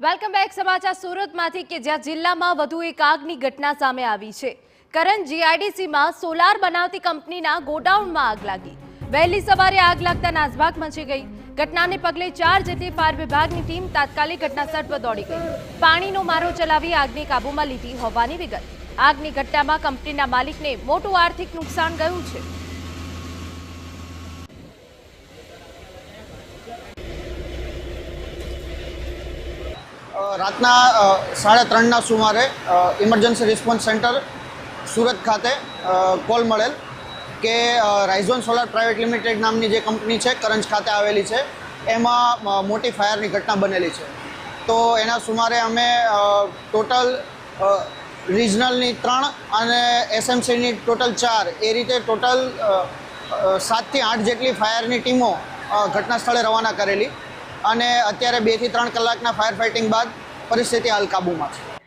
Welcome back સમાચાર સુરતમાંથી કે જ્યાં જિલ્લામાં વધુ એક આગની ઘટના સામે આવી છે। કરંજ જીઆઈડીસીમાં સોલાર બનાવતી કંપનીના ગોડાઉનમાં આગ લાગી। વહેલી સવારે આગ લાગતા નાસભાગ મચી ગઈ। ઘટનાને પગલે 4 જેટલી ફાયર વિભાગની ટીમ તાત્કાલિક ઘટનાસ્થળ પર દોડી ગઈ। પાણીનો મારો ચલાવી આગને કાબૂમાં લીધી હોવાની વિગત। આગની ઘટનામાં કંપનીના માલિકને મોટું આર્થિક નુકસાન ગયું છે। રાતના 3:30ના સુમારે ઇમરજન્સી રિસ્પોન્સ સેન્ટર સુરત ખાતે કોલ મળેલ કે રાઇઝોન સોલાર પ્રાઇવેટ લિમિટેડ નામની જે કંપની છે કરંજ ખાતે આવેલી છે એમાં મોટી ફાયરની ઘટના બનેલી છે। તો એના સુમારે અમે ટોટલ રિજનલની 3 અને એસએમસીની ટોટલ 4 એ રીતે ટોટલ 7 થી 8 જેટલી ફાયરની ટીમો ઘટના સ્થળે રવાના કરેલી અને અત્યારે 2 થી 3 કલાકના ફાયર ફાઇટિંગ બાદ પરિસ્થિતિ હાલ કાબૂમાં છે।